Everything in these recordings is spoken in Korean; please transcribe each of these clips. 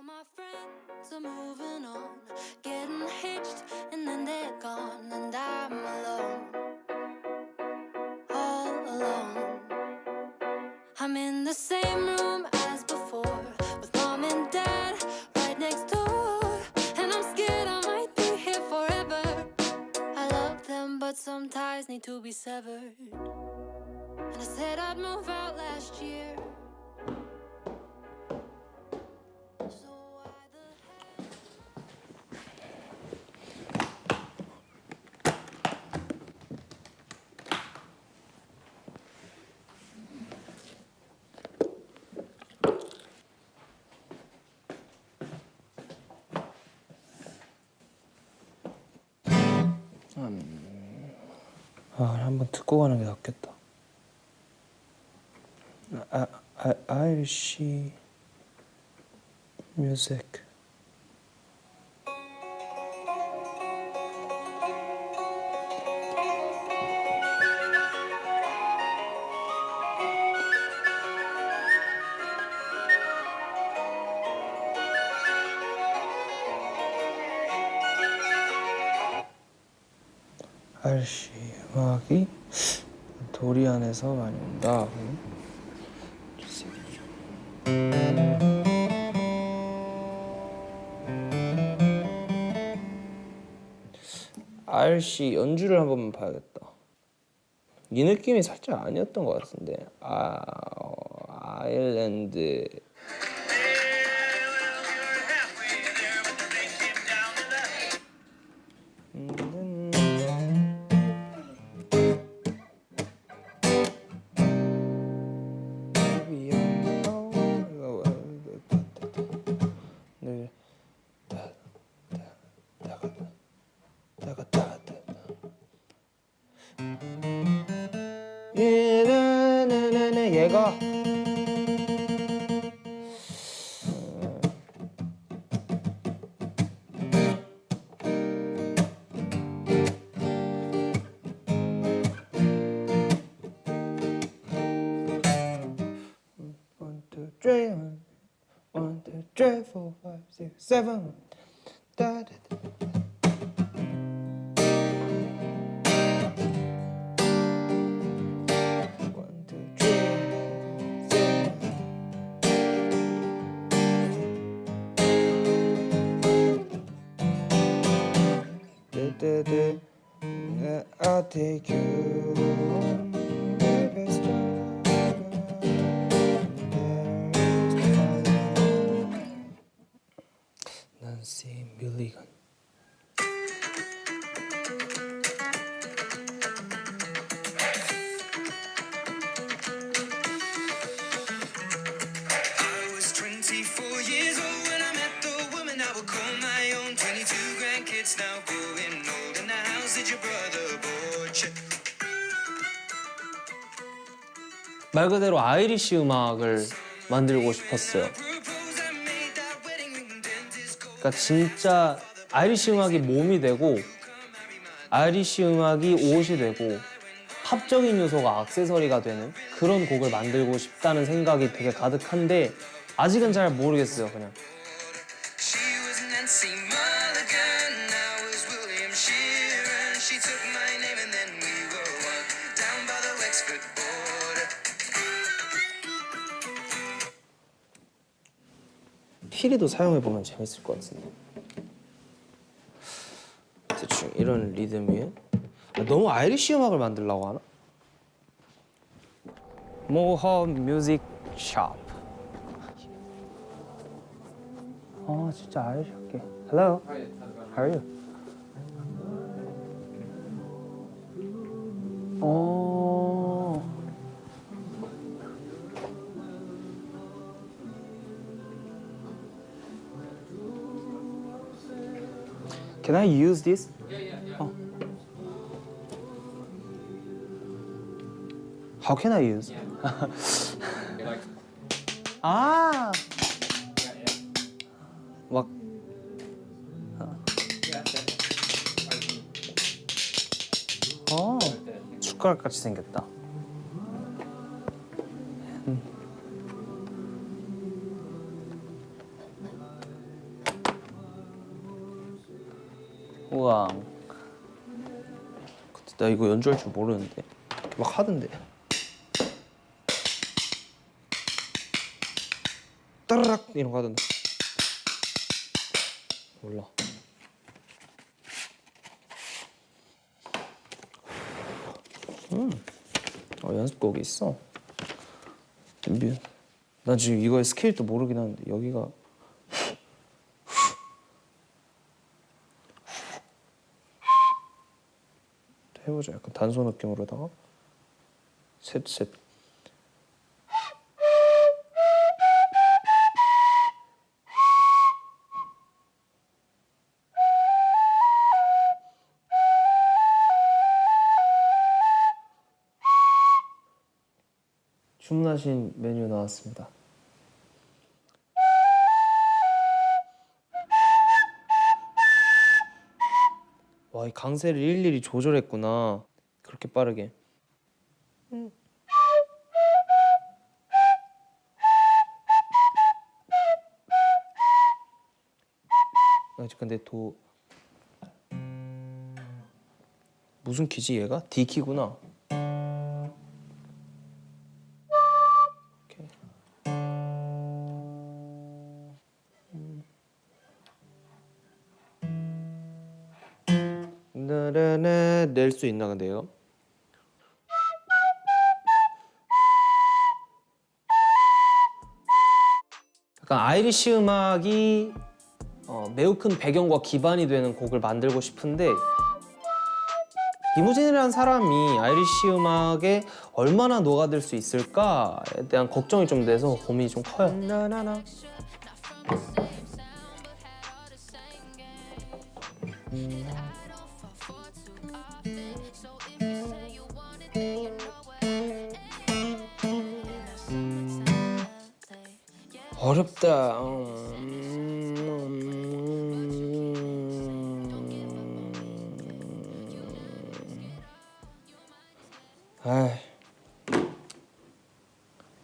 my friends are moving on, getting hitched, and then they're gone, and I'm alone, all alone. I'm in the same room as before, with mom and dad right next door, and I'm scared I might be here forever. I love them, but some ties need to be severed. And I said I'd move out last year. So why the 한번 듣고 가는 게 낫겠다. 아이리시 뮤직. 아이리시 음악이 도리안에서 많이 온다. 아이리시 연주를 한 번만 봐야겠다. 이 느낌이 살짝 아니었던 것 같은데. 아일랜드. 얘가 One, two, three, 4, 5, 6, 7. I'll take you home, baby, Nancy Milligan. I was 24 years old when I met the woman I would call my own. 22 grandkids now growing old, and the house that your brother bought you. 말 그대로 아이리시 음악을 만들고 싶었어요. 그러니까 진짜 아이리시 음악이 몸이 되고 아이리시 음악이 옷이 되고 팝적인 요소가 액세서리가 되는 그런 곡을 만들고 싶다는 생각이 되게 가득한데 아직은 잘 모르겠어요, 그냥. She was Nancy Mulligan, I was William Sheeran. She took my name and then we were one, down by the Wexford border. 피리도 사용해보면 재밌을 것 같은데. 대충 이런 리듬 위에 너무 아이리시 음악을 만들려고 하나? 모허 뮤직 샵. 진짜 아이리시 할게. Hello. How are you? Can I use this? Yeah. How can I use? 아. 막. 숟가락 같이 생겼다. 우와. 그때 나 이거 연주할 줄 모르는데 막 하던데. 따라락 이런 거 하던데. 몰라. 연습곡이 있어. 난 지금 이거의 스케일도 모르긴 하는데 여기가 해보자. 약간 단소 느낌으로다가 셋. 주문하신 메뉴 나왔습니다. 와, 이 강세를 일일이 조절했구나. 그렇게 빠르게. 근데 무슨 키지 얘가? D 키구나. 오케이. 나라나 낼 수 있나 근데요? 약간 아이리시 음악이 매우 큰 배경과 기반이 되는 곡을 만들고 싶은데 이무진이라는 사람이 아이리시 음악에 얼마나 녹아들 수 있을까에 대한 걱정이 좀 돼서 고민이 좀 커요. 나나나. 어렵다. 아이,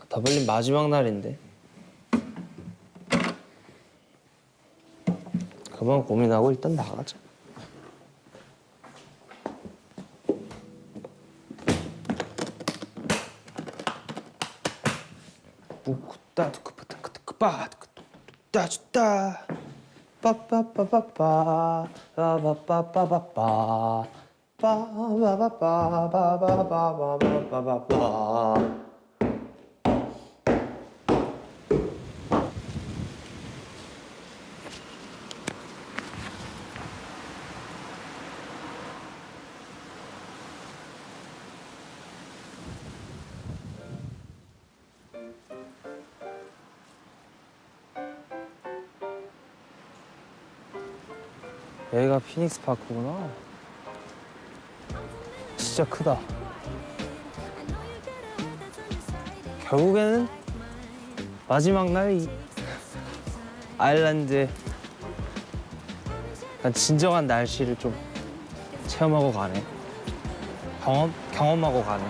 더블린 마지막 날인데 그만 고민하고 일단 나가자. 따주따 빠빠빠빠빠 빠빠빠빠빠 빠빠빠빠빠빠빠빠빠빠. 여기가 피닉스 파크구나. 진짜 크다. 결국에는 마지막 날 이 아일랜드의 진정한 날씨를 좀 체험하고 가네. 경험하고 가네.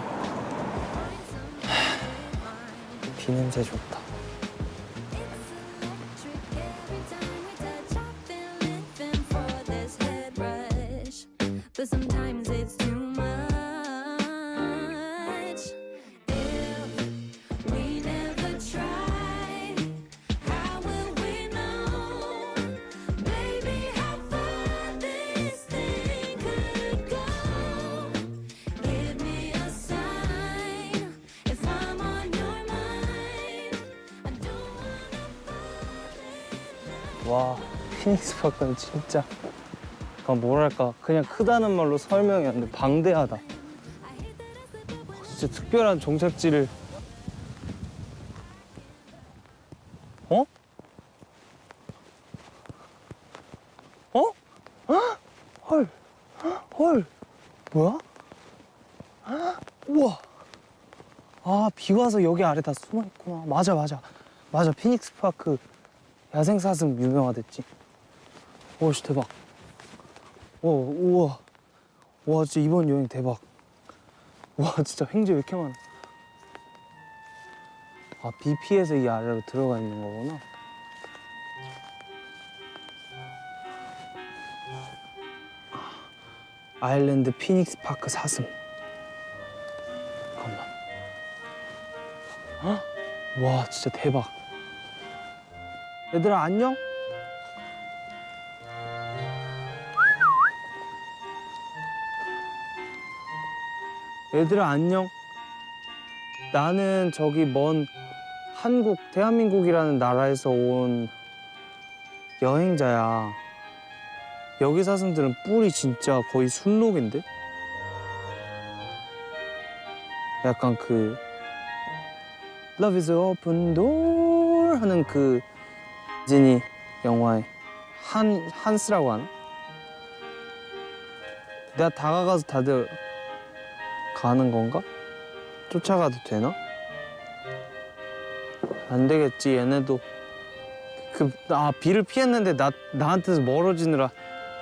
비 냄새 좋다. But sometimes it's too much. If we never try, how will we know, baby, how far this thing could go? Give me a sign if I'm on your mind. I don't wanna fall in love. 와, 피닉스 파크는 진짜 뭐랄까 그냥 크다는 말로 설명이 안 돼. 방대하다. 진짜 특별한 종착지를 어? 헐. 뭐야? 우와. 아, 비 와서 여기 아래 다 숨어 있구나. 맞아. 피닉스 파크 야생 사슴 유명하댔지. 오씨 대박. 우와. 와, 진짜 이번 여행 대박. 와, 진짜 횡재 왜 이렇게 많아. 아, 비 피해서 이 아래로 들어가 있는 거구나. 아일랜드 피닉스 파크 사슴. 잠깐만. 헉? 와 진짜 대박. 얘들아 안녕? 얘들아 안녕. 나는 저기 먼 한국, 대한민국이라는 나라에서 온 여행자야. 여기 사슴들은 뿔이 진짜 거의 순록인데? 약간 그 Love is an open door 하는 그 디즈니 영화의 한스라고 하나? 내가 다가가서 다들 가는 건가? 쫓아가도 되나? 안 되겠지. 얘네도 비를 피했는데 나한테서 멀어지느라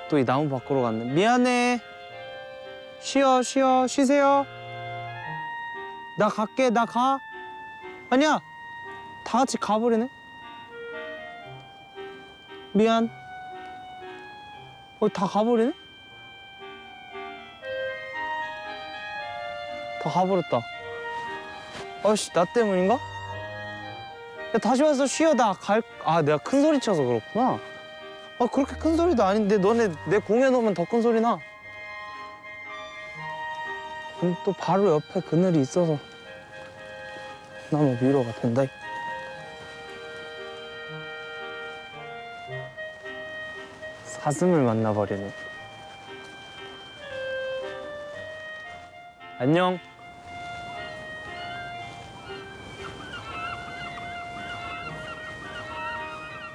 또 이 나무 밖으로 갔네. 미안해. 쉬세요. 나 갈게. 나 가. 아니야. 다 같이 가버리네. 미안. 다 가버리네? 다 가버렸다. 아씨, 나 때문인가? 야, 다시 와서 쉬어. 내가 큰 소리 쳐서 그렇구나. 그렇게 큰 소리도 아닌데 너네 내 공연 오면 더 큰 소리 나. 근데 또 바로 옆에 그늘이 있어서 나무 위로가 된다. 사슴을 만나버리네. 안녕.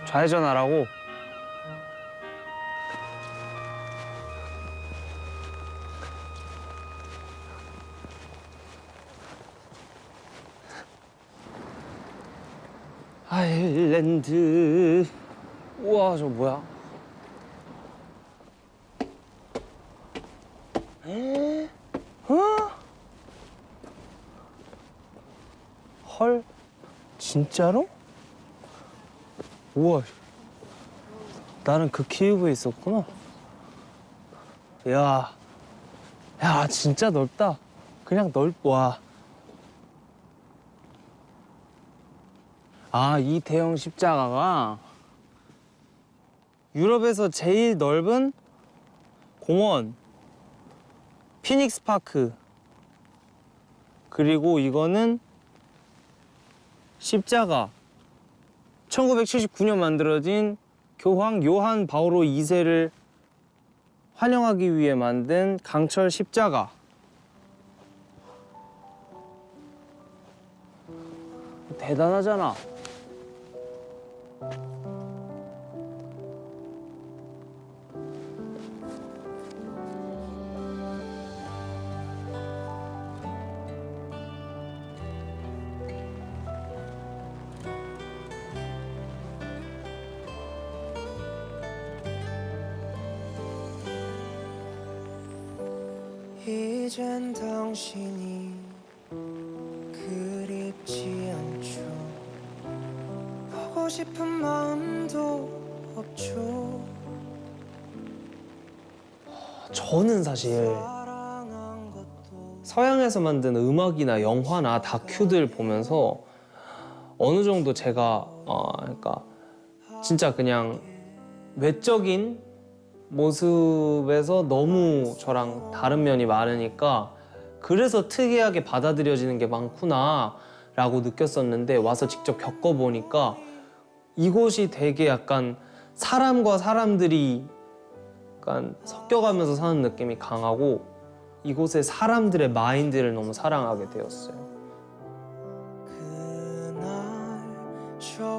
좌회전하라고. 아일랜드. 우와, 저 뭐야? 헐, 진짜로? 우와, 나는 그 키우브에 있었구나. 야, 진짜 넓다. 그냥 와. 이 대형 십자가가 유럽에서 제일 넓은 공원, 피닉스 파크. 그리고 이거는 십자가. 1979년 만들어진 교황 요한 바오로 2세를 환영하기 위해 만든 강철 십자가. 대단하잖아. 이젠 당신이 그립지 않죠. 보고 싶은 마음도 없죠. 저는 사실 사랑한 것도 서양에서 만든 음악이나 영화나 다큐들 보면서 어느 정도 제가 그러니까 진짜 그냥 외적인 모습에서 너무 저랑 다른 면이 많으니까 그래서 특이하게 받아들여지는 게 많구나 라고 느꼈었는데 와서 직접 겪어보니까 이곳이 되게 약간 사람과 사람들이 약간 섞여가면서 사는 느낌이 강하고 이곳의 사람들의 마인드를 너무 사랑하게 되었어요. 그날처럼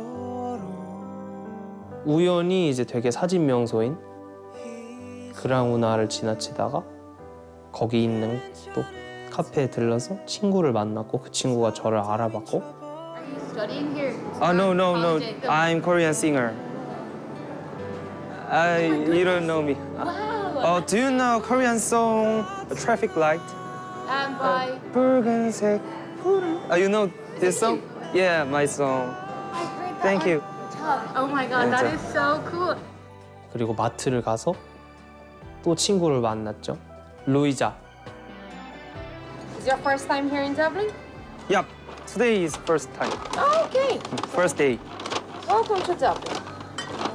우연히 이제 되게 사진 명소인 그라우나를 지나치다가 거기 있는 또 카페에 들러서 친구를 만났고 그 친구가 저를 알아봤고. Are you studying here? No. College. I'm Korean singer. You don't know me. Wow. Do you know Korean song Traffic Light? And by 붉은색 푸른. You know this song? Yeah, my song. I heard that Thank on you. TikTok. Oh my god, that is so cool. 그리고 마트를 가서 또 친구를 만났죠. 로이자. Is your first time here in Dublin? Yep. Today is first time. Oh, okay. First day. Welcome to Dublin.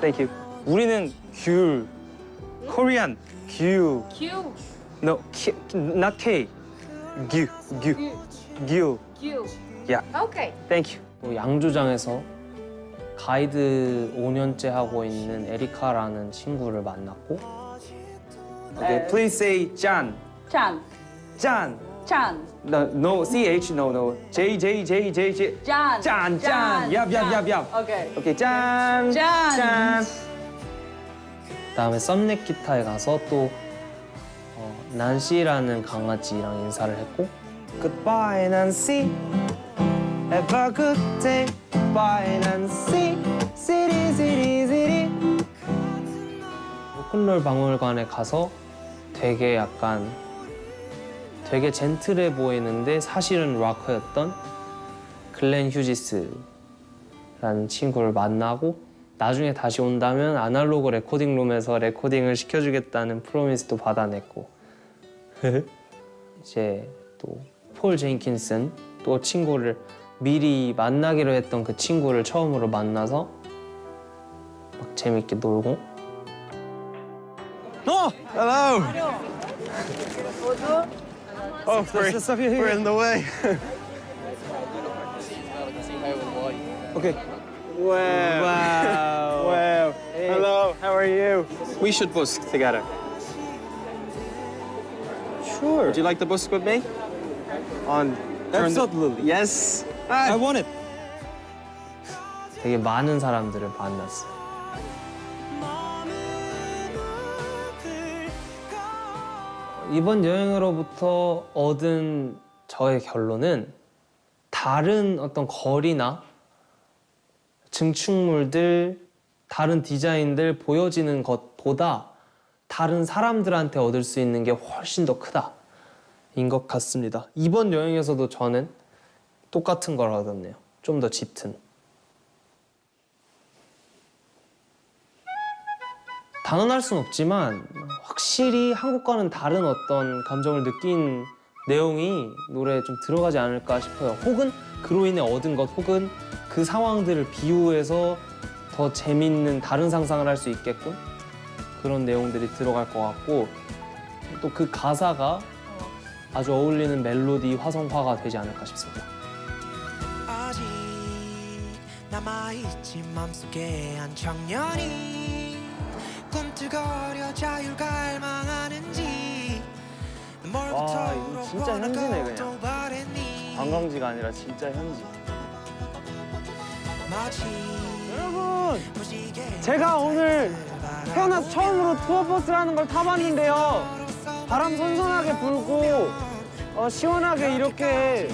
Thank you. 우리는 귤. Korean 귤. Q. No, not K. 귤. 귤. Q. Yeah. Okay. Thank you. 또 양조장에서 가이드 5년째 하고 있는 에리카라는 친구를 만났고 Okay, please say 짠. Chan. 짠. Chan. No, CH, no. J. Jan. 짠. Yup. Okay. Okay, 짠. 짠. 그다음에 썸넥 기타에 가서 또 난시라는 강아지랑 인사를 했고 Goodbye, Nancy. Have a good day. Bye, Nancy. City. 로큰롤 박물관에 가서 되게 젠틀해 보이는데 사실은 락커였던 글렌 휴지스라는 친구를 만나고 나중에 다시 온다면 아날로그 레코딩 룸에서 레코딩을 시켜주겠다는 프로미스도 받아냈고 이제 또 폴 제인킨슨 또 친구를 미리 만나기로 했던 그 친구를 처음으로 만나서 막 재밌게 놀고 Hello. Oh, we're in the way. Okay. Wow. Hello. How are you? We should busk together. Sure. Would you like to busk with me? On Absolutely. Yes. I want it. 되게 많은 사람들을 만났어요. 이번 여행으로부터 얻은 저의 결론은 다른 어떤 거리나 증축물들, 다른 디자인들 보여지는 것보다 다른 사람들한테 얻을 수 있는 게 훨씬 더 크다 인 것 같습니다. 이번 여행에서도 저는 똑같은 걸 얻었네요. 좀 더 짙은. 단언할 순 없지만 확실히 한국과는 다른 어떤 감정을 느낀 내용이 노래에 좀 들어가지 않을까 싶어요. 혹은 그로 인해 얻은 것, 혹은 그 상황들을 비유해서 더 재밌는 다른 상상을 할 수 있게끔 그런 내용들이 들어갈 것 같고 또 그 가사가 아주 어울리는 멜로디 화성화가 되지 않을까 싶습니다. 아직 남아있지 맘속에 한 청년이 꿈틀거려 자유를 갈망하는지 와, 이거 진짜 현지네, 그냥. 관광지가 아니라 진짜 현지. 여러분, 제가 오늘 태어나서 처음으로 투어버스를 하는 걸 타봤는데요. 바람 선선하게 불고 시원하게 이렇게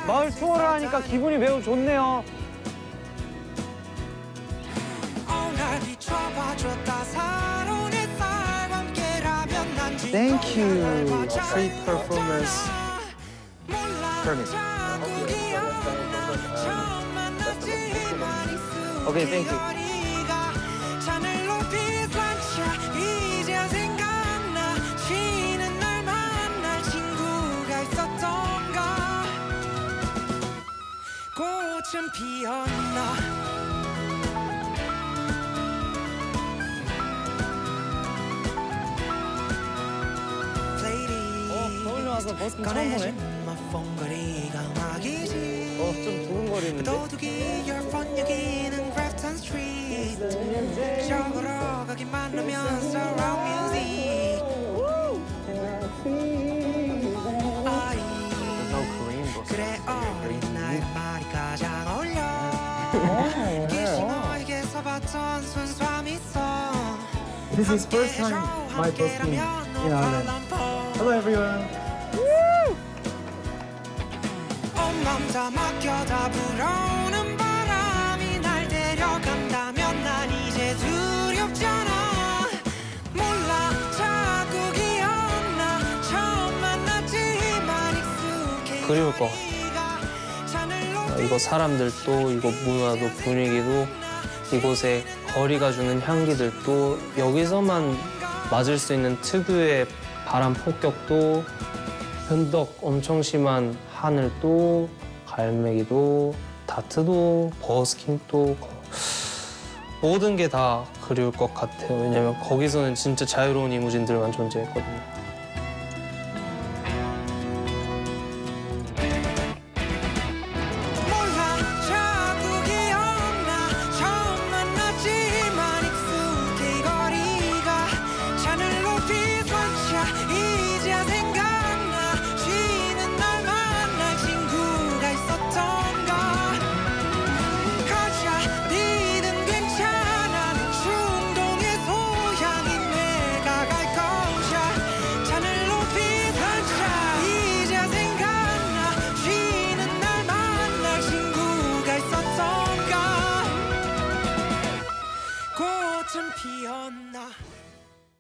마을 투어를 하니까 기분이 매우 좋네요. Thank you. Free performance permit. Okay, thank you. 꽃은 피었나 서울 와서 버스킹 처음 보네. fon거리가 음악이지 좀 두근거리는데. 도둑이 열번 여기는 그래프턴 스트리트 저걸어 가기만 하면 surround music 아이 그래 어린 나의 말이 가장 어울려 기시 너에게서 봤던 순수함 있어 This is first time my busking in Ireland. Hello everyone. 온 맘 다 맡겨다 불어오는 바람이 날 데려간다면 난 이제 두렵잖아 몰라 자꾸 기억나 처음 만났지만 익숙해 그리울 것 이곳 사람들도, 이곳 문화도, 분위기도, 이곳의 거리가 주는 향기들도 여기서만 맞을 수 있는 특유의 바람 폭격도, 변덕 엄청 심한 하늘도, 갈매기도, 다트도, 버스킹도 모든 게 다 그리울 것 같아요. 왜냐면 거기서는 진짜 자유로운 이무진들만 존재했거든요. 몰라 자꾸 기억나 처음 만났지만 익숙해 거리가 하늘 높이 솟아 이제야 생각나 쉬는 날 만날 친구가 있었던가 가자 니는 괜찮아 충동의 소양이 내가 갈 거야 하늘 높이 솟아 이제야 생각나 쉬는 날 만날 친구가 있었던가 꽃은 피었나